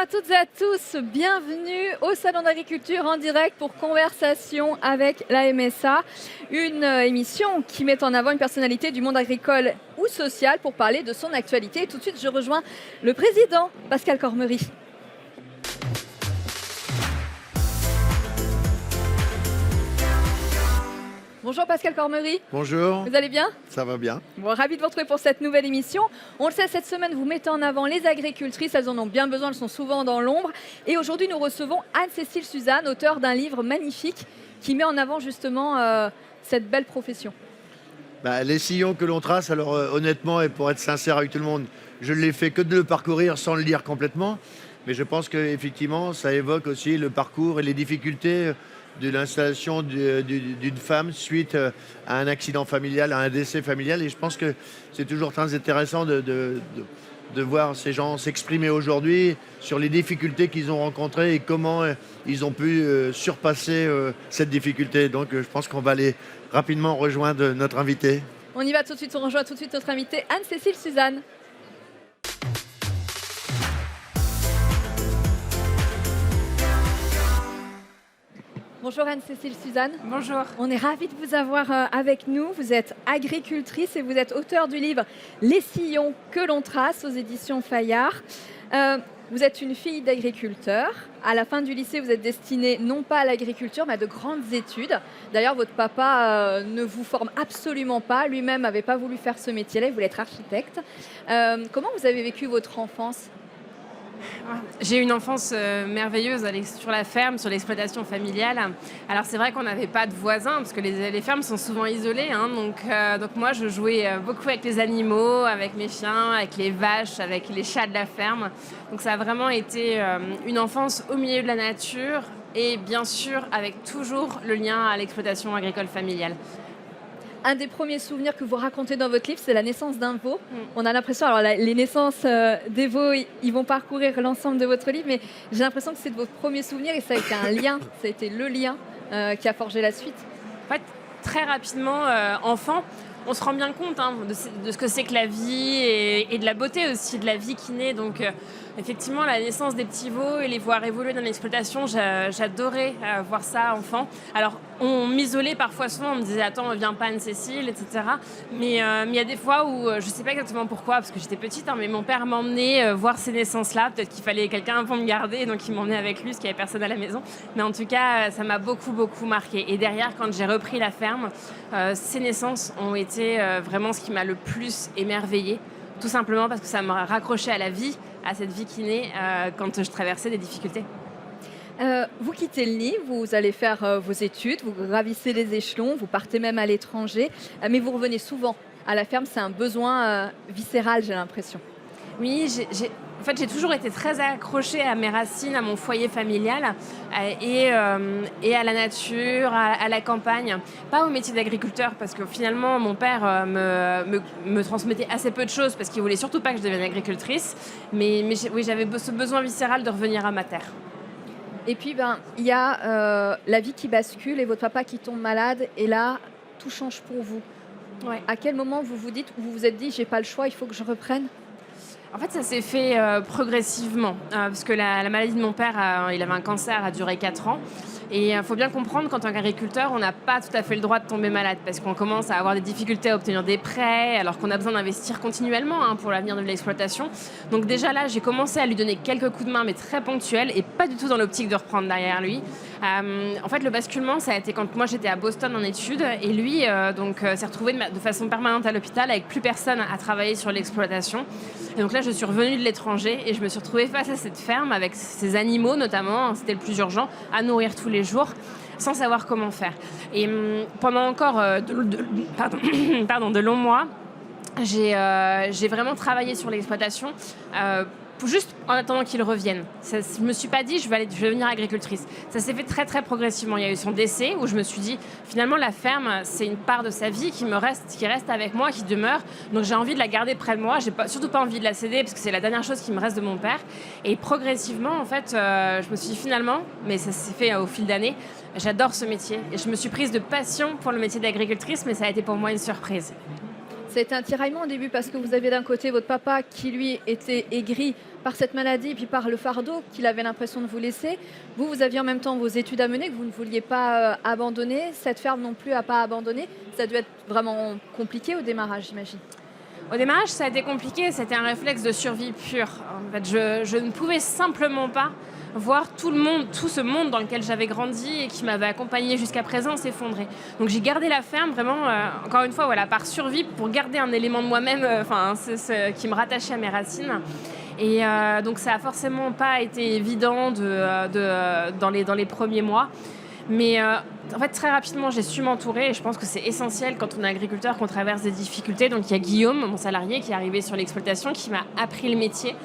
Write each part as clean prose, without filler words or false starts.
toutes et à tous, bienvenue au Salon d'Agriculture en direct pour Conversation avec la MSA, une émission qui met en avant une personnalité du monde agricole ou social pour parler de son actualité. Et tout de suite, je rejoins le président, Pascal Cormery. Bonjour Pascal Cormery. Bonjour. Vous allez bien? Ça va bien. Bon, ravi de vous retrouver pour cette nouvelle émission. On le sait, cette semaine, vous mettez en avant les agricultrices. Elles en ont bien besoin, elles sont souvent dans l'ombre. Et aujourd'hui, nous recevons Anne-Cécile Suzanne, auteure d'un livre magnifique qui met en avant justement cette belle profession. Les sillons que l'on trace, alors honnêtement et pour être sincère avec tout le monde, je ne l'ai fait que de le parcourir sans le lire complètement. Mais je pense qu'effectivement, ça évoque aussi le parcours et les difficultés de l'installation d'une femme suite à un accident familial, à un décès familial. Et je pense que c'est toujours très intéressant de voir ces gens s'exprimer aujourd'hui sur les difficultés qu'ils ont rencontrées et comment ils ont pu surpasser cette difficulté. Donc je pense qu'on va aller rapidement rejoindre notre invité. On y va tout de suite, on rejoint tout de suite notre invitée Anne-Cécile Suzanne. Bonjour Anne-Cécile Suzanne. Bonjour. On est ravis de vous avoir avec nous. Vous êtes agricultrice et vous êtes auteure du livre Les sillons que l'on trace aux éditions Fayard. Vous êtes une fille d'agriculteur. À la fin du lycée, vous êtes destinée non pas à l'agriculture, mais à de grandes études. D'ailleurs, votre papa ne vous forme absolument pas. Lui-même n'avait pas voulu faire ce métier-là, il voulait être architecte. Comment vous avez vécu votre enfance ? J'ai eu une enfance merveilleuse sur la ferme, sur l'exploitation familiale. Alors c'est vrai qu'on n'avait pas de voisins parce que les fermes sont souvent isolées. Donc moi je jouais beaucoup avec les animaux, avec mes chiens, avec les vaches, avec les chats de la ferme. Donc ça a vraiment été une enfance au milieu de la nature et bien sûr avec toujours le lien à l'exploitation agricole familiale. Un des premiers souvenirs que vous racontez dans votre livre, c'est la naissance d'un veau. On a l'impression, alors les naissances des veaux, ils vont parcourir l'ensemble de votre livre, mais j'ai l'impression que c'est de votre premier souvenir et ça a été un lien, ça a été le lien qui a forgé la suite. En fait, très rapidement, enfant, on se rend bien compte de ce que c'est que la vie et de la beauté aussi de la vie qui naît. Donc, effectivement, la naissance des petits veaux et les voir évoluer dans l'exploitation, j'adorais voir ça enfant. Alors, on m'isolait parfois souvent, on me disait « Attends, viens pas Anne-Cécile », etc. Mais il y a des fois où, je ne sais pas exactement pourquoi, parce que j'étais petite, mais mon père m'emmenait voir ces naissances-là. Peut-être qu'il fallait quelqu'un pour me garder, donc il m'emmenait avec lui, parce qu'il n'y avait personne à la maison. Mais en tout cas, ça m'a beaucoup, beaucoup marqué. Et derrière, quand j'ai repris la ferme, ces naissances ont été vraiment ce qui m'a le plus émerveillée. Tout simplement parce que ça m'a raccroché à la vie, à cette vie qui naît quand je traversais des difficultés. Vous quittez le nid, vous allez faire vos études, vous gravissez les échelons, vous partez même à l'étranger, mais vous revenez souvent à la ferme, c'est un besoin viscéral, j'ai l'impression. Oui, j'ai toujours été très accrochée à mes racines, à mon foyer familial et à la nature, à la campagne. Pas au métier d'agriculteur parce que finalement mon père me transmettait assez peu de choses parce qu'il voulait surtout pas que je devienne agricultrice. Mais oui, j'avais ce besoin viscéral de revenir à ma terre. Et puis, il y a la vie qui bascule et votre papa qui tombe malade et là, tout change pour vous. Ouais. À quel moment vous vous êtes dit, j'ai pas le choix, il faut que je reprenne ? En fait, ça s'est fait progressivement, parce que la maladie de mon père, il avait un cancer, a duré 4 ans. Et il faut bien comprendre qu'en tant qu'agriculteur, on n'a pas tout à fait le droit de tomber malade, parce qu'on commence à avoir des difficultés à obtenir des prêts, alors qu'on a besoin d'investir continuellement pour l'avenir de l'exploitation. Donc déjà là, j'ai commencé à lui donner quelques coups de main, mais très ponctuels, et pas du tout dans l'optique de reprendre derrière lui. En fait, le basculement, ça a été quand moi j'étais à Boston en études, et lui s'est retrouvé de façon permanente à l'hôpital, avec plus personne à travailler sur l'exploitation. Et donc là, je suis revenue de l'étranger et je me suis retrouvée face à cette ferme avec ces animaux notamment, c'était le plus urgent, à nourrir tous les jours sans savoir comment faire. Et pendant encore de longs mois, j'ai vraiment travaillé sur l'exploitation juste en attendant qu'il revienne. Je ne me suis pas dit je vais devenir agricultrice. Ça s'est fait très très progressivement. Il y a eu son décès où je me suis dit finalement la ferme c'est une part de sa vie qui reste avec moi, qui demeure. Donc j'ai envie de la garder près de moi. J'ai surtout pas envie de la céder parce que c'est la dernière chose qui me reste de mon père. Et progressivement en fait, je me suis dit finalement, mais ça s'est fait au fil d'années, j'adore ce métier. Et je me suis prise de passion pour le métier d'agricultrice, mais ça a été pour moi une surprise. C'était un tiraillement au début parce que vous avez d'un côté votre papa qui lui était aigri par cette maladie et puis par le fardeau qu'il avait l'impression de vous laisser. Vous aviez en même temps vos études à mener que vous ne vouliez pas abandonner, cette ferme non plus à pas abandonner. Ça a dû être vraiment compliqué au démarrage, j'imagine. Au démarrage, ça a été compliqué, c'était un réflexe de survie pure. En fait, je ne pouvais simplement pas voir tout ce monde dans lequel j'avais grandi et qui m'avait accompagnée jusqu'à présent s'effondrer. Donc j'ai gardé la ferme vraiment, encore une fois, voilà, par survie, pour garder un élément de moi-même qui me rattachait à mes racines. Et donc ça n'a forcément pas été évident dans les premiers mois. Mais en fait, très rapidement, j'ai su m'entourer et je pense que c'est essentiel quand on est agriculteur, qu'on traverse des difficultés. Donc il y a Guillaume, mon salarié, qui est arrivé sur l'exploitation, qui m'a appris le métier.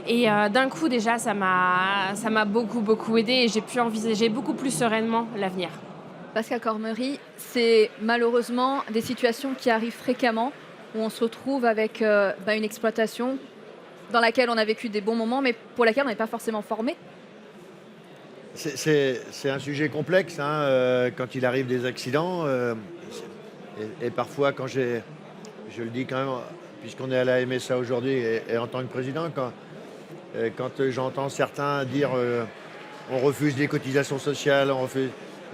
Et d'un coup, déjà, ça m'a beaucoup aidé et j'ai pu envisager beaucoup plus sereinement l'avenir. Pascal Cormery, c'est malheureusement des situations qui arrivent fréquemment où on se retrouve avec une exploitation dans laquelle on a vécu des bons moments, mais pour laquelle on n'est pas forcément formé. C'est un sujet complexe quand il arrive des accidents. Et parfois, je le dis quand même, puisqu'on est à la MSA aujourd'hui et en tant que président, quand j'entends certains dire on refuse des cotisations sociales, je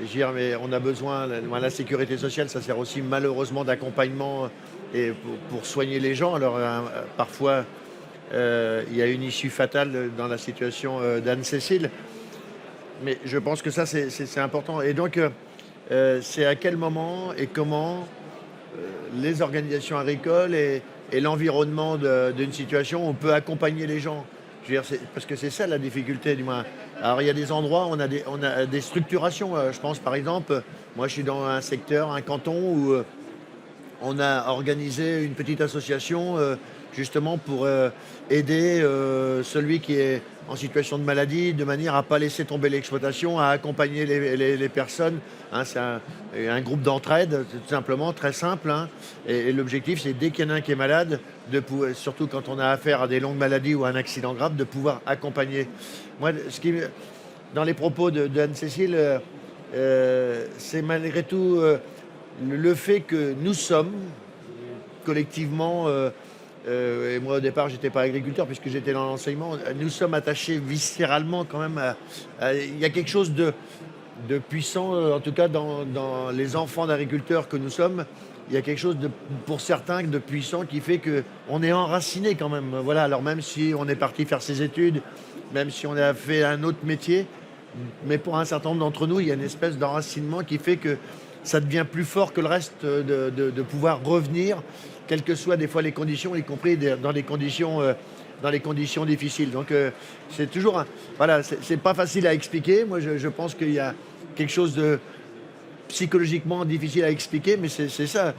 veux dire, mais on a besoin, la sécurité sociale, ça sert aussi malheureusement d'accompagnement et pour soigner les gens. Alors parfois, il y a une issue fatale dans la situation d'Anne-Cécile. Mais je pense que ça, c'est important. Et donc, c'est à quel moment et comment les organisations agricoles et l'environnement d'une situation, on peut accompagner les gens. Je veux dire, parce que c'est ça la difficulté, du moins. Alors, il y a des endroits où on a des structurations. Je pense, par exemple, moi, je suis dans un secteur, un canton où on a organisé une petite association justement pour aider celui qui est en situation de maladie, de manière à ne pas laisser tomber l'exploitation, à accompagner les personnes. C'est un groupe d'entraide, tout simplement, très simple. Et l'objectif, c'est dès qu'il y en a un qui est malade, surtout quand on a affaire à des longues maladies ou à un accident grave, de pouvoir accompagner. Moi, dans les propos d'Anne-Cécile, c'est malgré tout le fait que nous sommes collectivement... et moi au départ j'étais pas agriculteur puisque j'étais dans l'enseignement, nous sommes attachés viscéralement quand même il y a quelque chose de puissant, en tout cas dans les enfants d'agriculteurs que nous sommes, il y a quelque chose pour certains de puissant qui fait qu'on est enraciné quand même, voilà. Alors même si on est parti faire ses études, même si on a fait un autre métier, mais pour un certain nombre d'entre nous il y a une espèce d'enracinement qui fait que ça devient plus fort que le reste de pouvoir revenir, quelles que soient des fois les conditions, y compris dans les conditions difficiles. Donc c'est toujours voilà, c'est pas facile à expliquer. Moi je pense qu'il y a quelque chose de psychologiquement difficile à expliquer, mais c'est ça.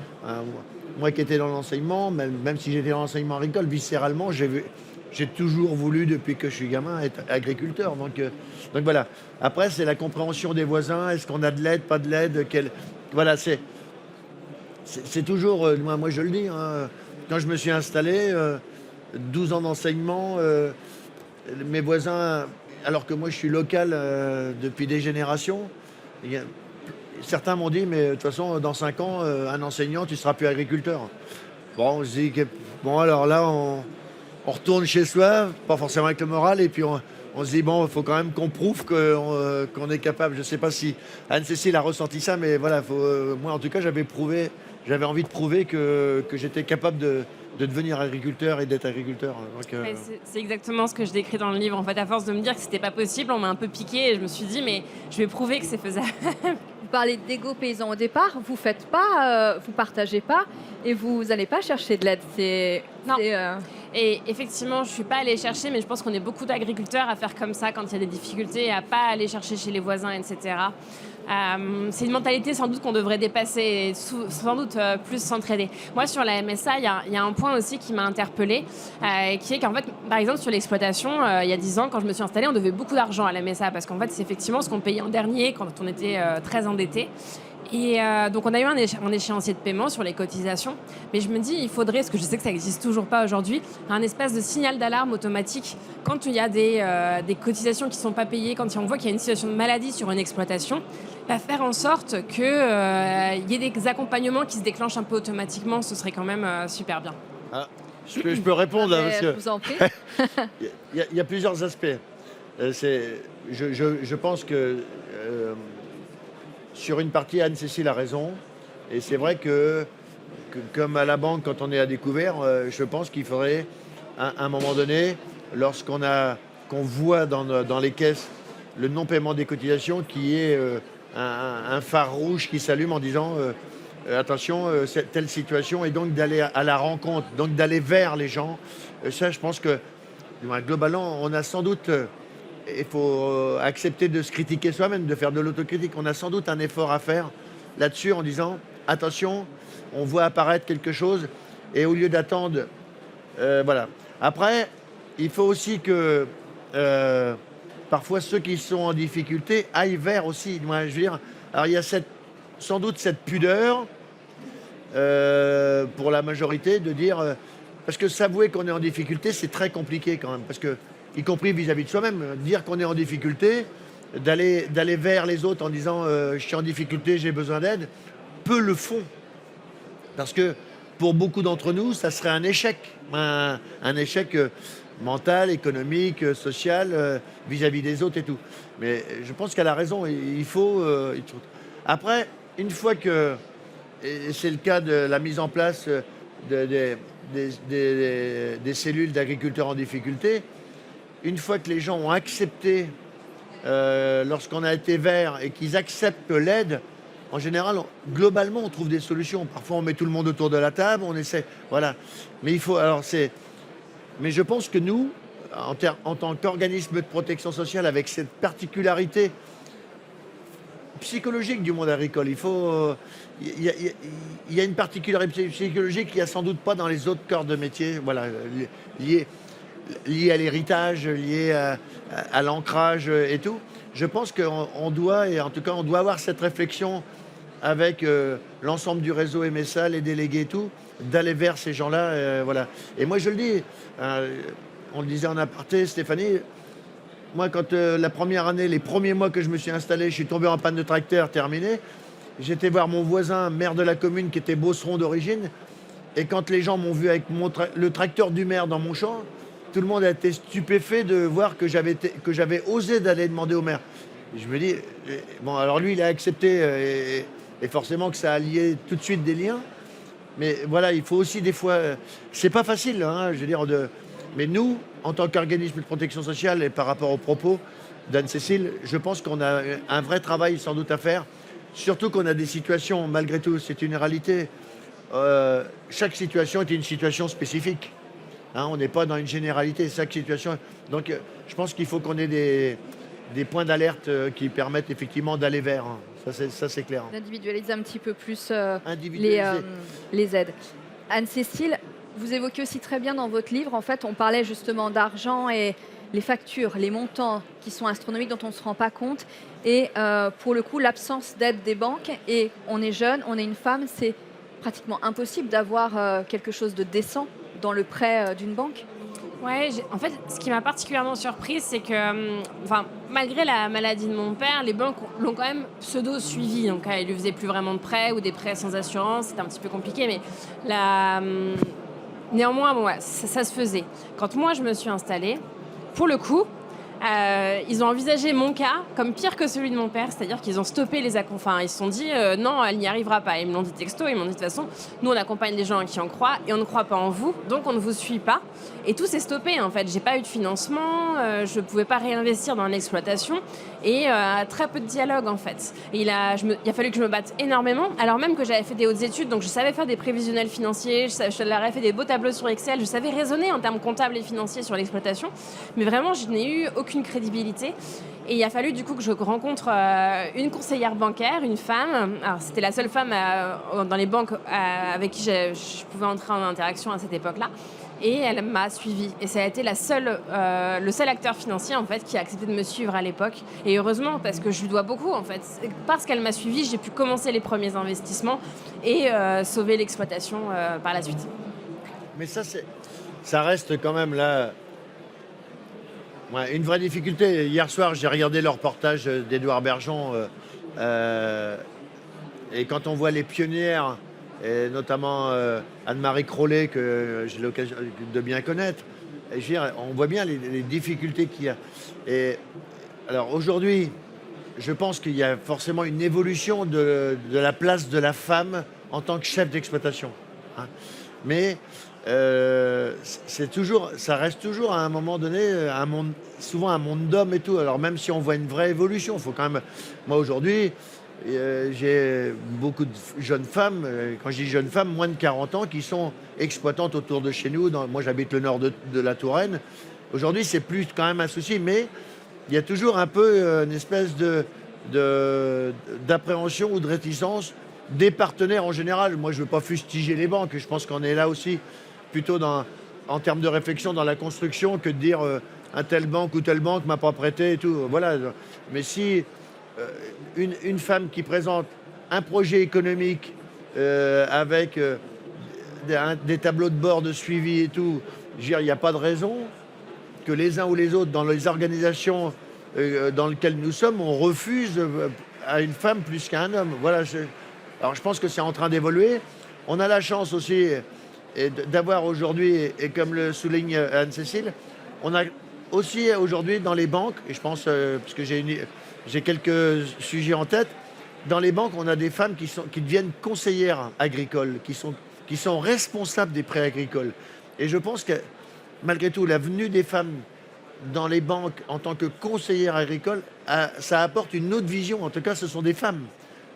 Moi qui étais dans l'enseignement, même si j'étais dans l'enseignement agricole, viscéralement, j'ai toujours voulu, depuis que je suis gamin, être agriculteur. Donc voilà. Après, c'est la compréhension des voisins. Est-ce qu'on a de l'aide, pas de l'aide, voilà, c'est toujours... moi, je le dis. Quand je me suis installé, 12 ans d'enseignement, mes voisins... Alors que moi, je suis local depuis des générations. Certains m'ont dit, mais de toute façon, dans 5 ans, un enseignant, tu ne seras plus agriculteur. Bon, on se dit que... Bon, alors là, on retourne chez soi, pas forcément avec le moral, et puis on se dit, bon, il faut quand même qu'on prouve qu'on est capable. Je ne sais pas si Anne-Cécile a ressenti ça, mais voilà, moi en tout cas, j'avais envie de prouver que j'étais capable de devenir agriculteur et d'être agriculteur. C'est exactement ce que je décris dans le livre. En fait, à force de me dire que c'était pas possible, on m'a un peu piqué et je me suis dit, mais je vais prouver que c'est faisable. Vous parlez d'égo paysan au départ, vous faites pas, vous partagez pas et vous n'allez pas chercher de l'aide. Non. Et effectivement, je ne suis pas allée chercher, mais je pense qu'on est beaucoup d'agriculteurs à faire comme ça quand il y a des difficultés, à pas aller chercher chez les voisins, etc. C'est une mentalité sans doute qu'on devrait dépasser et sans doute plus s'entraider. Moi, sur la MSA, il y a un point aussi qui m'a interpellée, qui est qu'en fait, par exemple, sur l'exploitation, il y a 10 ans, quand je me suis installée, on devait beaucoup d'argent à la MSA parce qu'en fait, c'est effectivement ce qu'on payait en dernier quand on était très endetté. Et donc on a eu un échéancier de paiement sur les cotisations, mais je me dis il faudrait, parce que je sais que ça n'existe toujours pas aujourd'hui, un espèce de signal d'alarme automatique quand il y a des cotisations qui ne sont pas payées, quand on voit qu'il y a une situation de maladie sur une exploitation, faire en sorte qu'il y ait des accompagnements qui se déclenchent un peu automatiquement, ce serait quand même super bien. Ah, je peux répondre là, parce Je que vous en prie. il y a plusieurs aspects. Je pense que sur une partie, Anne-Cécile a raison. Et c'est vrai que comme à la banque, quand on est à découvert, je pense qu'il faudrait, à un moment donné, qu'on voit dans les caisses le non-paiement des cotisations, qui est un phare rouge qui s'allume en disant attention, telle situation, et donc d'aller à la rencontre, donc d'aller vers les gens. Ça, je pense que globalement, on a sans doute, il faut accepter de se critiquer soi-même, de faire de l'autocritique. On a sans doute un effort à faire là-dessus en disant attention, on voit apparaître quelque chose, et au lieu d'attendre, voilà. Après, il faut aussi que parfois ceux qui sont en difficulté aillent vers aussi. Moi, je veux dire, alors il y a sans doute cette pudeur pour la majorité de dire, parce que s'avouer qu'on est en difficulté, c'est très compliqué quand même, parce que, y compris vis-à-vis de soi-même, dire qu'on est en difficulté, d'aller vers les autres en disant je suis en difficulté, j'ai besoin d'aide, peu le font. Parce que pour beaucoup d'entre nous, ça serait un échec, un échec mental, économique, social, vis-à-vis des autres et tout. Mais je pense qu'elle a raison, il faut... Après, une fois que, et c'est le cas de la mise en place des cellules d'agriculteurs en difficulté, une fois que les gens ont accepté, lorsqu'on a été vert et qu'ils acceptent l'aide, en général, globalement, on trouve des solutions. Parfois, on met tout le monde autour de la table, on essaie, voilà. Mais il faut, mais je pense que nous, en tant qu'organisme de protection sociale, avec cette particularité psychologique du monde agricole, il y a une particularité psychologique qu'il n'y a sans doute pas dans les autres corps de métier, voilà, lié à l'héritage, lié à l'ancrage et tout. Je pense qu'on doit, et en tout cas, on doit avoir cette réflexion avec l'ensemble du réseau MSA, les délégués et tout, d'aller vers ces gens-là, voilà. Et moi, je le dis, on le disait en aparté, Stéphanie, moi, quand la première année, les premiers mois que je me suis installé, je suis tombé en panne de tracteur, terminé. J'étais voir mon voisin, maire de la commune, qui était beauceron d'origine. Et quand les gens m'ont vu avec le tracteur du maire dans mon champ, tout le monde a été stupéfait de voir que j'avais osé d'aller demander au maire. Et je me dis, bon, alors lui, il a accepté, et forcément que ça a lié tout de suite des liens. Mais voilà, il faut aussi des fois... c'est pas facile, hein, je veux dire, mais nous, en tant qu'organisme de protection sociale, et par rapport aux propos d'Anne-Cécile, je pense qu'on a un vrai travail sans doute à faire. Surtout qu'on a des situations, malgré tout, c'est une réalité. Chaque situation est une situation spécifique. Hein, on n'est pas dans une généralité, chaque situation. Donc je pense qu'il faut qu'on ait des points d'alerte qui permettent effectivement d'aller vers. Hein. Ça, c'est clair. D'individualiser un petit peu plus Individualiser. les aides. Anne-Cécile, vous évoquez aussi très bien dans votre livre, en fait, on parlait justement d'argent et les factures, les montants qui sont astronomiques dont on ne se rend pas compte. Et pour le coup, l'absence d'aide des banques. Et on est jeune, on est une femme, c'est pratiquement impossible d'avoir quelque chose de décent dans le prêt d'une banque. Ouais, en fait, ce qui m'a particulièrement surprise, c'est que, malgré la maladie de mon père, les banques l'ont quand même pseudo-suivi. Donc, ils lui faisaient plus vraiment de prêts ou des prêts sans assurance. C'était un petit peu compliqué, mais néanmoins, bon, ouais, ça se faisait. Quand moi, je me suis installée, pour le coup, ils ont envisagé mon cas comme pire que celui de mon père, c'est-à-dire qu'ils ont stoppé les accompagnements. Ils se sont dit non, elle n'y arrivera pas. Ils me l'ont dit texto, ils m'ont dit de toute façon, nous on accompagne des gens qui en croient et on ne croit pas en vous, donc on ne vous suit pas. Et tout s'est stoppé en fait. J'ai pas eu de financement, je ne pouvais pas réinvestir dans l'exploitation et très peu de dialogue en fait. Et il a fallu que je me batte énormément, alors même que j'avais fait des hautes études, donc je savais faire des prévisionnels financiers, je leur ai fait des beaux tableaux sur Excel, je savais raisonner en termes comptables et financiers sur l'exploitation, mais vraiment je n'ai eu aucune crédibilité. Et il a fallu du coup que je rencontre une conseillère bancaire, une femme. Alors c'était la seule femme dans les banques avec qui je pouvais entrer en interaction à cette époque-là. et elle m'a suivie. Et ça a été le seul acteur financier en fait qui a accepté de me suivre à l'époque. Et heureusement, parce que je lui dois beaucoup en fait. Parce qu'elle m'a suivie, j'ai pu commencer les premiers investissements et sauver l'exploitation par la suite. Mais ça reste quand même là une vraie difficulté. Hier soir, j'ai regardé le reportage d'Édouard Bergeon. Et quand on voit les pionnières, et notamment Anne-Marie Crollet, que j'ai l'occasion de bien connaître, et je veux dire, on voit bien les difficultés qu'il y a. Et alors aujourd'hui, je pense qu'il y a forcément une évolution de la place de la femme en tant que chef d'exploitation. Hein. Mais ça reste toujours à un moment donné souvent un monde d'hommes et tout. Alors même si on voit une vraie évolution, il faut quand même. Moi aujourd'hui, j'ai beaucoup de jeunes femmes, quand je dis jeunes femmes, moins de 40 ans, qui sont exploitantes autour de chez nous. Moi, j'habite le nord de la Touraine. Aujourd'hui, c'est plus quand même un souci, mais il y a toujours un peu une espèce d'appréhension ou de réticence des partenaires en général. Moi, je ne veux pas fustiger les banques. Je pense qu'on est là aussi plutôt en termes de réflexion dans la construction que de dire un telle banque ou telle banque m'a pas prêté et tout. Voilà. Mais si une femme qui présente un projet économique avec des tableaux de bord de suivi et tout, je veux dire, il n'y a pas de raison que les uns ou les autres, dans les organisations dans lesquelles nous sommes, on refuse à une femme plus qu'à un homme. Voilà. Alors je pense que c'est en train d'évoluer. On a la chance aussi d'avoir aujourd'hui, et comme le souligne Anne-Cécile, on a aussi aujourd'hui dans les banques, et je pense, parce que j'ai quelques sujets en tête, dans les banques, on a des femmes qui deviennent conseillères agricoles, qui sont responsables des prêts agricoles. Et je pense que, malgré tout, la venue des femmes dans les banques en tant que conseillères agricoles, ça apporte une autre vision. En tout cas, ce sont des femmes.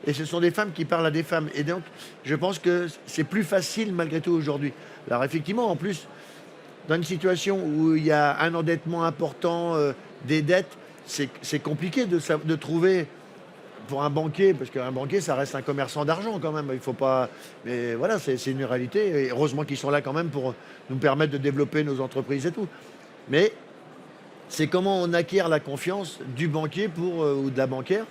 Et ce sont des femmes qui parlent à des femmes. Et donc, je pense que c'est plus facile, malgré tout, aujourd'hui. Alors, effectivement, en plus, dans une situation où il y a un endettement important, des dettes, c'est compliqué de trouver pour un banquier, parce qu'un banquier, ça reste un commerçant d'argent quand même. Il faut pas. Mais voilà, c'est une réalité. Et heureusement qu'ils sont là quand même pour nous permettre de développer nos entreprises et tout. Mais c'est comment on acquiert la confiance du banquier ou de la banquière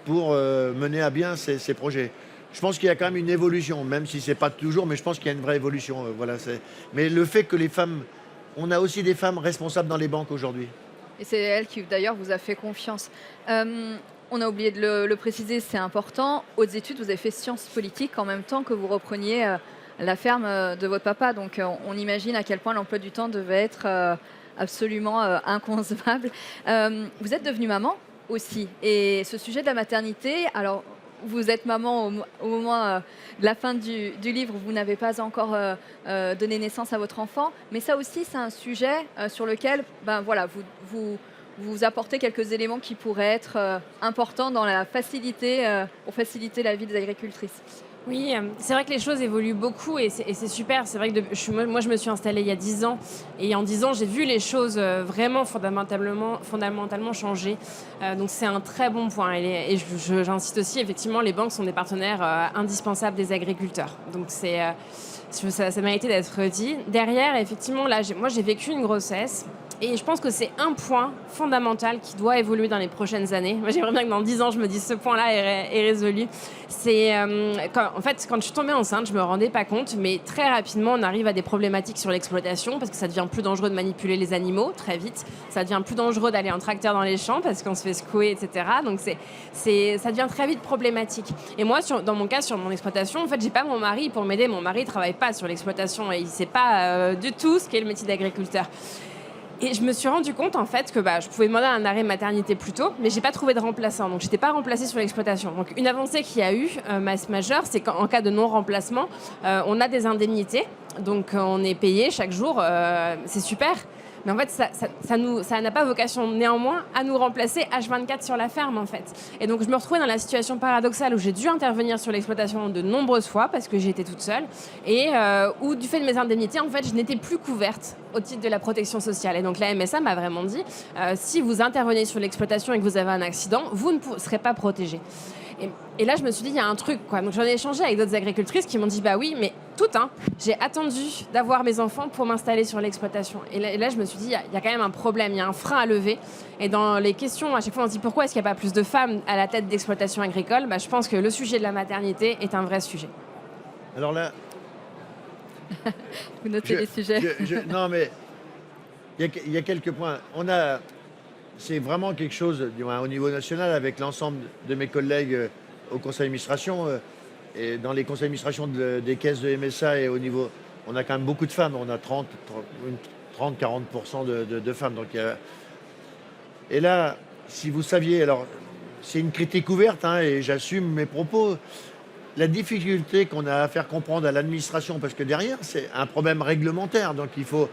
pour mener à bien ces projets. Je pense qu'il y a quand même une évolution, même si c'est pas toujours, mais je pense qu'il y a une vraie évolution. Voilà, mais le fait que les femmes, on a aussi des femmes responsables dans les banques aujourd'hui. Et c'est elle qui, d'ailleurs, vous a fait confiance. On a oublié de le préciser, c'est important. Hautes études, vous avez fait sciences politiques en même temps que vous repreniez la ferme de votre papa. Donc, on imagine à quel point l'emploi du temps devait être absolument inconcevable. Vous êtes devenue maman aussi. Et ce sujet de la maternité, alors, vous êtes maman au moment de la fin du livre, vous n'avez pas encore donné naissance à votre enfant, mais ça aussi, c'est un sujet sur lequel voilà, vous apportez quelques éléments qui pourraient être importants dans pour faciliter la vie des agricultrices. Oui, c'est vrai que les choses évoluent beaucoup et c'est super. C'est vrai que moi, je me suis installée il y a 10 ans et en 10 ans, j'ai vu les choses vraiment fondamentalement changer. Donc, c'est un très bon point. Et j'insiste aussi, effectivement, les banques sont des partenaires indispensables des agriculteurs. Donc, ça méritait d'être dit. Derrière, effectivement, là, moi, j'ai vécu une grossesse. Et je pense que c'est un point fondamental qui doit évoluer dans les prochaines années. Moi, j'aimerais bien que dans 10 ans, je me dise ce point-là est résolu. C'est en fait, quand je suis tombée enceinte, je me rendais pas compte, mais très rapidement, on arrive à des problématiques sur l'exploitation parce que ça devient plus dangereux de manipuler les animaux très vite. Ça devient plus dangereux d'aller en tracteur dans les champs parce qu'on se fait secouer, etc. Donc, ça devient très vite problématique. Et moi, dans mon cas, sur mon exploitation, en fait, j'ai pas mon mari pour m'aider. Mon mari travaille pas sur l'exploitation et il sait pas du tout ce qu'est le métier d'agriculteur. Et je me suis rendu compte en fait que je pouvais demander un arrêt maternité plus tôt, mais j'ai pas trouvé de remplaçant, donc j'étais pas remplacée sur l'exploitation. Donc une avancée qu'il y a eu majeure, c'est qu'en cas de non-remplacement, on a des indemnités, donc on est payé chaque jour, c'est super. Mais en fait, ça n'a pas vocation néanmoins à nous remplacer H24 sur la ferme en fait. Et donc je me retrouvais dans la situation paradoxale où j'ai dû intervenir sur l'exploitation de nombreuses fois parce que j'étais toute seule et où du fait de mes indemnités, en fait, je n'étais plus couverte au titre de la protection sociale. Et donc la MSA m'a vraiment dit, si vous intervenez sur l'exploitation et que vous avez un accident, vous ne serez pas protégé. Et là, je me suis dit, il y a un truc, quoi. Donc, j'en ai échangé avec d'autres agricultrices qui m'ont dit, bah oui, mais toutes, hein. J'ai attendu d'avoir mes enfants pour m'installer sur l'exploitation. Et là, je me suis dit, il y a quand même un problème, il y a un frein à lever. Et dans les questions, à chaque fois, on se dit, pourquoi est-ce qu'il n'y a pas plus de femmes à la tête d'exploitation agricole? Bah, je pense que le sujet de la maternité est un vrai sujet. Alors là, Vous notez les sujets. non, mais il y a quelques points. C'est vraiment quelque chose du moins, au niveau national avec l'ensemble de mes collègues au conseil d'administration et dans les conseils d'administration des caisses de MSA et au niveau, on a quand même beaucoup de femmes. On a 30-40% de femmes. Donc, et là, si vous saviez, alors c'est une critique ouverte hein, et j'assume mes propos. La difficulté qu'on a à faire comprendre à l'administration, parce que derrière, c'est un problème réglementaire. Donc, il faut,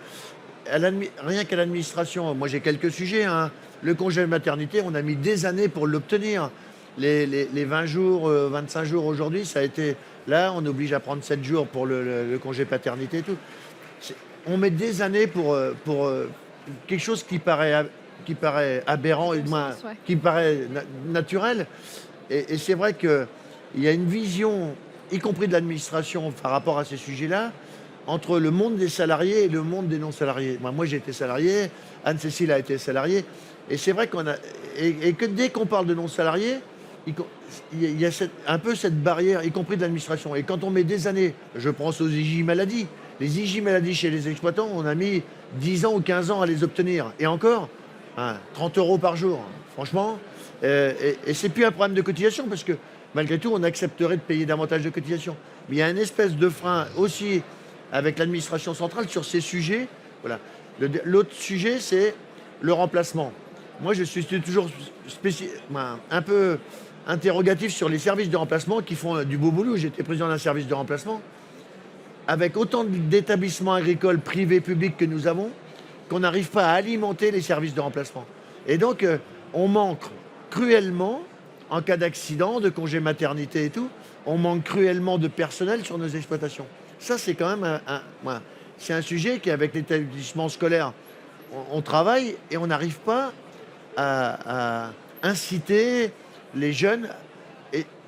rien qu'à l'administration, moi j'ai quelques sujets. Hein. Le congé de maternité, on a mis des années pour l'obtenir. Les 20 jours, 25 jours aujourd'hui, ça a été. Là, on oblige à prendre 7 jours pour le congé paternité et tout. On met des années pour quelque chose qui paraît aberrant, et moins, qui paraît naturel. Et c'est vrai qu'il y a une vision, y compris de l'administration, par rapport à ces sujets-là, entre le monde des salariés et le monde des non-salariés. Moi, j'ai été salarié, Anne-Cécile a été salariée, et c'est vrai que dès qu'on parle de non-salariés, il y a un peu cette barrière, y compris de l'administration. Et quand on met des années, je pense aux IJ maladies, les IJ maladies chez les exploitants, on a mis 10 ans ou 15 ans à les obtenir. Et encore, 30 € par jour, franchement. Et c'est plus un problème de cotisation, parce que malgré tout, on accepterait de payer davantage de cotisation. Mais il y a une espèce de frein aussi avec l'administration centrale sur ces sujets. Voilà. L'autre sujet, c'est le remplacement. Moi, je suis toujours un peu interrogatif sur les services de remplacement qui font du beau boulot. J'étais président d'un service de remplacement. Avec autant d'établissements agricoles privés, publics que nous avons, qu'on n'arrive pas à alimenter les services de remplacement. Et donc, on manque cruellement, en cas d'accident, de congé maternité et tout, on manque cruellement de personnel sur nos exploitations. Ça, c'est quand même c'est un sujet qu'avec l'établissement scolaire, on travaille et on n'arrive pas à inciter les jeunes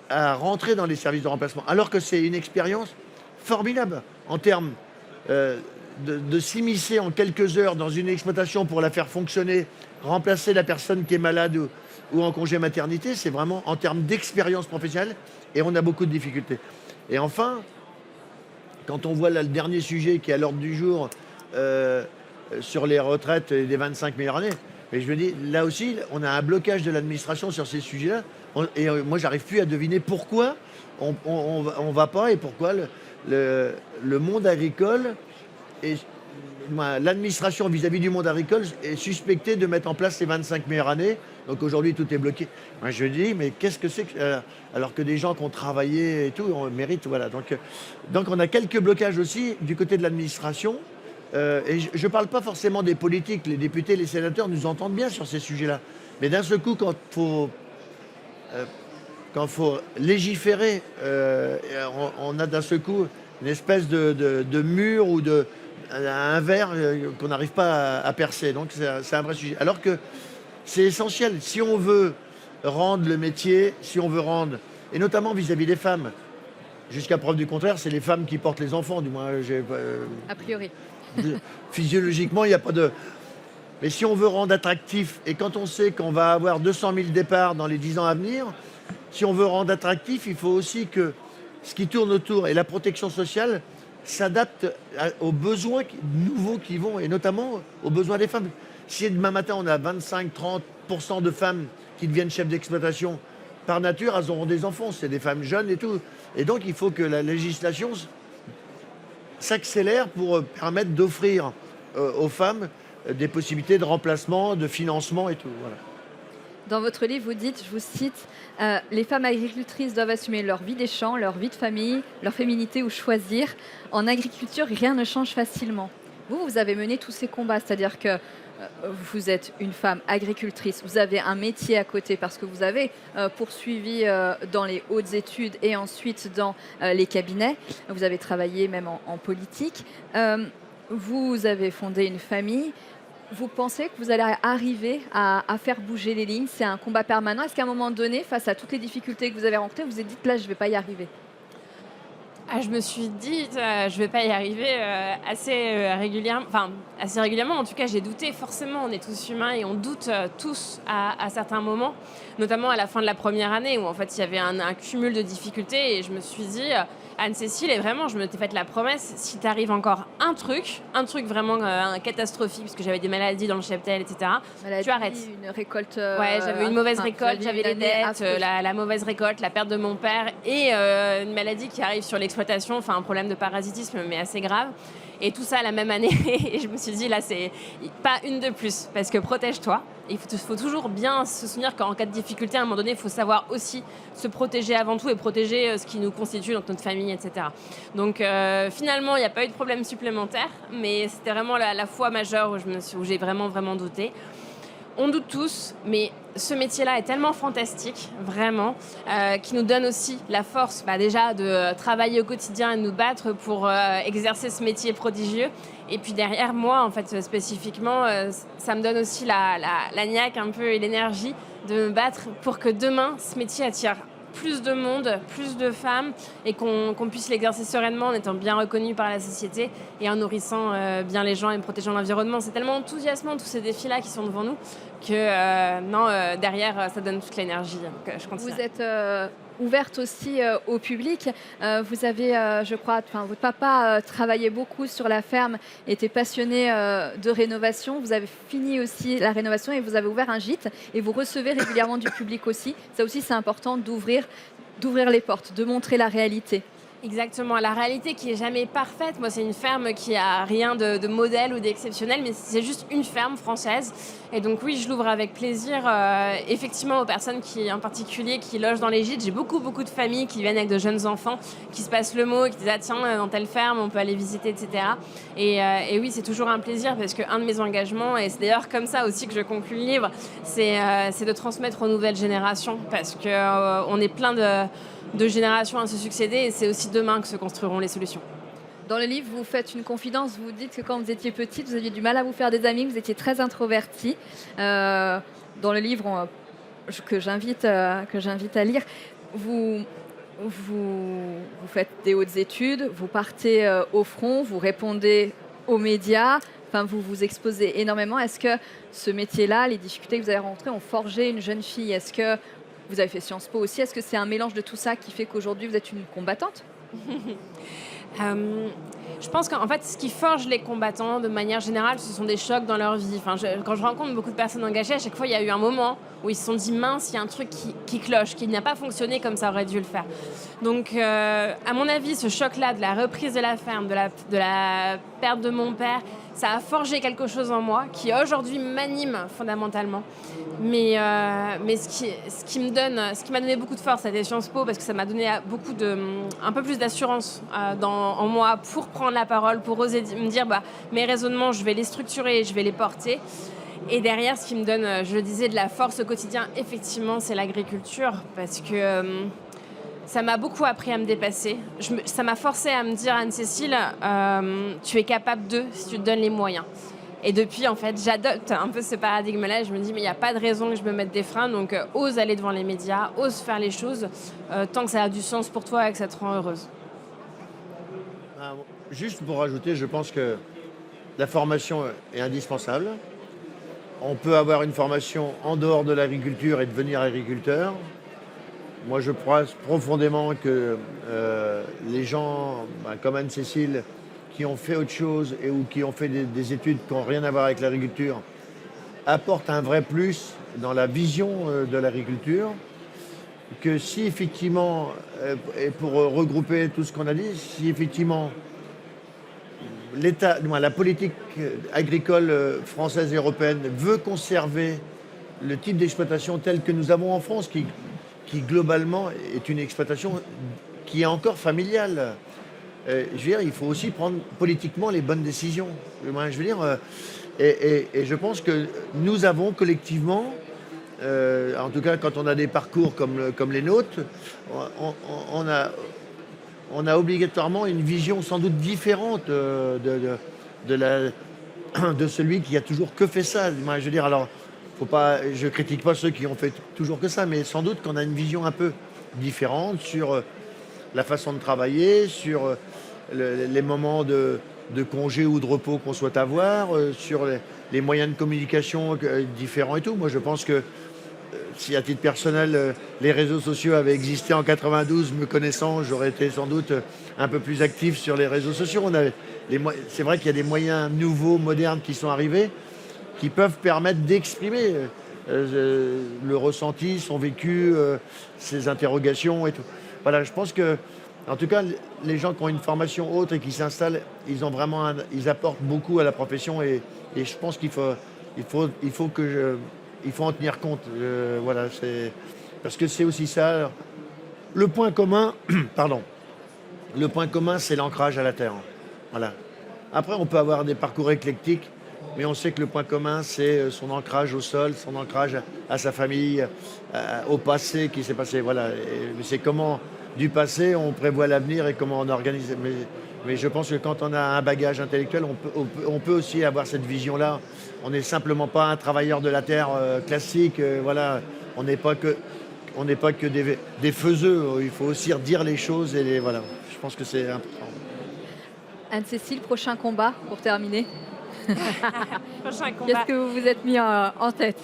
à rentrer dans les services de remplacement. Alors que c'est une expérience formidable en termes de s'immiscer en quelques heures dans une exploitation pour la faire fonctionner, remplacer la personne qui est malade ou en congé maternité, c'est vraiment en termes d'expérience professionnelle et on a beaucoup de difficultés. Et enfin, quand on voit là, le dernier sujet qui est à l'ordre du jour sur les retraites des 25 meilleures années, mais je me dis, là aussi, on a un blocage de l'administration sur ces sujets-là. Et moi, j'arrive plus à deviner pourquoi on va pas et pourquoi le monde agricole et l'administration vis-à-vis du monde agricole est suspectée de mettre en place ces 25 meilleures années. Donc aujourd'hui, tout est bloqué. Moi, je dis, mais qu'est-ce que c'est que, alors que des gens qui ont travaillé et tout, on mérite, voilà. Donc on a quelques blocages aussi du côté de l'administration. Et je ne parle pas forcément des politiques, les députés, les sénateurs nous entendent bien sur ces sujets-là. Mais d'un seul coup, quand il faut légiférer, on a d'un seul coup une espèce de mur ou un verre qu'on n'arrive pas à percer. Donc c'est un vrai sujet. Alors que c'est essentiel. Si on veut rendre le métier, si on veut rendre, et notamment vis-à-vis des femmes, jusqu'à preuve du contraire, c'est les femmes qui portent les enfants, du moins. A priori. Physiologiquement, il n'y a pas de... Mais si on veut rendre attractif, et quand on sait qu'on va avoir 200 000 départs dans les 10 ans à venir, si on veut rendre attractif, il faut aussi que ce qui tourne autour et la protection sociale s'adapte aux besoins nouveaux qui vont, et notamment aux besoins des femmes. Si demain matin, on a 25-30% de femmes qui deviennent chefs d'exploitation, par nature, elles auront des enfants, c'est des femmes jeunes et tout. Et donc, il faut que la législation s'accélère pour permettre d'offrir aux femmes des possibilités de remplacement, de financement et tout. Voilà. Dans votre livre, vous dites, je vous cite, les femmes agricultrices doivent assumer leur vie des champs, leur vie de famille, leur féminité ou choisir. En agriculture, rien ne change facilement. Vous avez mené tous ces combats, c'est-à-dire que vous êtes une femme agricultrice, vous avez un métier à côté parce que vous avez poursuivi dans les hautes études et ensuite dans les cabinets. Vous avez travaillé même en politique. Vous avez fondé une famille. Vous pensez que vous allez arriver à faire bouger les lignes? C'est un combat permanent. Est-ce qu'à un moment donné, face à toutes les difficultés que vous avez rencontrées, vous vous êtes dit là, je ne vais pas y arriver? Ah, je me suis dit, je vais pas y arriver assez régulièrement. En tout cas, j'ai douté. Forcément, on est tous humains et on doute tous à certains moments, notamment à la fin de la première année où en fait il y avait un cumul de difficultés et je me suis dit, Anne-Cécile, et vraiment, je me t'ai fait la promesse, si t'arrive encore un truc vraiment catastrophique, parce que j'avais des maladies dans le cheptel, etc., tu arrêtes. Une récolte. Ouais, j'avais une mauvaise enfin, récolte, vous avez j'avais eu les une année dettes, affreuse. la mauvaise récolte, la perte de mon père et une maladie qui arrive sur l'exploitation, enfin un problème de parasitisme mais assez grave. Et tout ça la même année. Et je me suis dit, là, c'est pas une de plus, parce que protège-toi. Il faut toujours bien se souvenir qu'en cas de difficulté, à un moment donné, il faut savoir aussi se protéger avant tout et protéger ce qui nous constitue, donc notre famille, etc. Donc finalement, il n'y a pas eu de problème supplémentaire, mais c'était vraiment la fois majeure où j'ai vraiment, vraiment douté. On doute tous, mais ce métier-là est tellement fantastique, vraiment, qui nous donne aussi la force déjà de travailler au quotidien et de nous battre pour exercer ce métier prodigieux. Et puis derrière moi, en fait, spécifiquement, ça me donne aussi la niaque un peu et l'énergie de me battre pour que demain, ce métier attire plus de monde, plus de femmes et qu'on puisse l'exercer sereinement en étant bien reconnu par la société et en nourrissant bien les gens et en protégeant l'environnement. C'est tellement enthousiasmant tous ces défis-là qui sont devant nous que derrière, ça donne toute l'énergie que je continue. Vous êtes ouverte aussi au public. Vous avez, je crois, votre papa travaillait beaucoup sur la ferme, était passionné de rénovation. Vous avez fini aussi la rénovation et vous avez ouvert un gîte et vous recevez régulièrement du public aussi. Ça aussi, c'est important d'ouvrir les portes, de montrer la réalité. Exactement, la réalité qui est jamais parfaite. Moi, c'est une ferme qui a rien de modèle ou d'exceptionnel, mais c'est juste une ferme française. Et donc oui, je l'ouvre avec plaisir, effectivement, aux personnes en particulier qui logent dans les gîtes. J'ai beaucoup de familles qui viennent avec de jeunes enfants, qui se passent le mot, qui disent tiens, dans telle ferme, on peut aller visiter, etc. Et oui, c'est toujours un plaisir parce qu'un de mes engagements, et c'est d'ailleurs comme ça aussi que je conclue le livre, c'est de transmettre aux nouvelles générations parce qu'on est plein de générations à se succéder et c'est aussi demain que se construiront les solutions. Dans le livre, vous faites une confidence, vous dites que quand vous étiez petite, vous aviez du mal à vous faire des amis, vous étiez très introvertie. Dans le livre que j'invite à lire, vous faites des hautes études, vous partez au front, vous répondez aux médias, enfin, vous vous exposez énormément. Est-ce que ce métier-là, les difficultés que vous avez rencontrées ont forgé une jeune fille? Est-ce que vous avez fait Sciences Po aussi? Est-ce que c'est un mélange de tout ça qui fait qu'aujourd'hui vous êtes une combattante? Je pense qu'en fait, ce qui forge les combattants, de manière générale, ce sont des chocs dans leur vie. Quand je rencontre beaucoup de personnes engagées, à chaque fois, il y a eu un moment où ils se sont dit mince, il y a un truc qui cloche, qui n'a pas fonctionné comme ça aurait dû le faire. Donc, à mon avis, ce choc-là de la reprise de la ferme, de la perte de mon père, ça a forgé quelque chose en moi qui aujourd'hui m'anime fondamentalement. Mais ce qui m'a donné beaucoup de force, c'était Sciences Po parce que ça m'a donné un peu plus d'assurance en moi pour prendre la parole, pour oser me dire mes raisonnements, je vais les structurer, je vais les porter. Et derrière, ce qui me donne, je le disais, de la force au quotidien, effectivement, c'est l'agriculture parce que ça m'a beaucoup appris à me dépasser. Ça m'a forcé à me dire, Anne-Cécile, tu es capable si tu te donnes les moyens. Et depuis, en fait, j'adopte un peu ce paradigme-là. Je me dis, mais il n'y a pas de raison que je me mette des freins. Donc, ose aller devant les médias, ose faire les choses, tant que ça a du sens pour toi et que ça te rend heureuse. Juste pour rajouter, je pense que la formation est indispensable. On peut avoir une formation en dehors de l'agriculture et devenir agriculteur. Moi, je crois profondément que les gens comme Anne-Cécile, qui ont fait autre chose ou qui ont fait des études qui n'ont rien à voir avec l'agriculture, apportent un vrai plus dans la vision de l'agriculture. Que si effectivement, et pour regrouper tout ce qu'on a dit, si effectivement la politique agricole française et européenne veut conserver le type d'exploitation tel que nous avons en France, qui globalement est une exploitation qui est encore familiale. Je veux dire, il faut aussi prendre politiquement les bonnes décisions. Je veux dire, et je pense que nous avons collectivement, en tout cas quand on a des parcours comme les nôtres, on a obligatoirement une vision sans doute différente de la de celui qui a toujours que fait ça. Moi, je veux dire, alors, je critique pas ceux qui ont fait toujours que ça, mais sans doute qu'on a une vision un peu différente sur la façon de travailler, sur les moments de congé ou de repos qu'on souhaite avoir, sur les moyens de communication différents et tout. Moi, je pense que si à titre personnel, les réseaux sociaux avaient existé en 92, me connaissant, j'aurais été sans doute un peu plus actif sur les réseaux sociaux. C'est vrai qu'il y a des moyens nouveaux, modernes qui sont arrivés, qui peuvent permettre d'exprimer le ressenti, son vécu, ses interrogations et tout. Voilà, je pense que, en tout cas, les gens qui ont une formation haute et qui s'installent, ils apportent beaucoup à la profession et je pense qu'il faut en tenir compte. Voilà, parce que c'est aussi ça. Le point commun, pardon, c'est l'ancrage à la terre. Voilà. Après, on peut avoir des parcours éclectiques, mais on sait que le point commun, c'est son ancrage au sol, son ancrage à sa famille, au passé qui s'est passé. Voilà. Et c'est comment, du passé, on prévoit l'avenir et comment on organise. Mais je pense que quand on a un bagage intellectuel, on peut aussi avoir cette vision-là. On n'est simplement pas un travailleur de la terre classique. Voilà. On n'est pas que des faiseux. Il faut aussi redire les choses. Voilà. Je pense que c'est important. Anne-Cécile, prochain combat pour terminer. Prochain combat. Qu'est-ce que vous vous êtes mis en tête?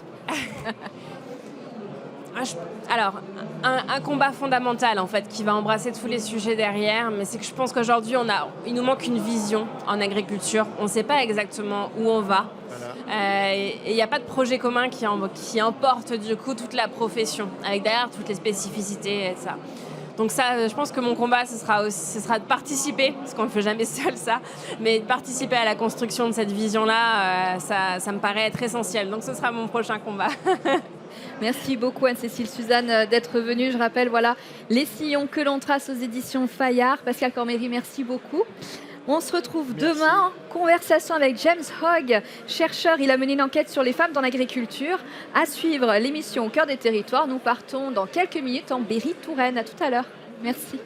Alors, un combat fondamental en fait qui va embrasser tous les sujets derrière, mais c'est que je pense qu'aujourd'hui il nous manque une vision en agriculture. On ne sait pas exactement où on va. Voilà. Et il n'y a pas de projet commun qui emporte du coup toute la profession, avec derrière toutes les spécificités et ça. Donc ça, je pense que mon combat, ce sera de participer, parce qu'on ne le fait jamais seul ça, mais de participer à la construction de cette vision-là, ça me paraît être essentiel. Donc ce sera mon prochain combat. Merci beaucoup Anne-Cécile Suzanne d'être venue. Je rappelle, voilà, Les sillons que l'on trace aux éditions Fayard. Pascal Corméry, merci beaucoup. On se retrouve demain en conversation avec James Hogg, chercheur. Il a mené une enquête sur les femmes dans l'agriculture. À suivre l'émission Au cœur des territoires. Nous partons dans quelques minutes en Berry-Touraine. À tout à l'heure. Merci.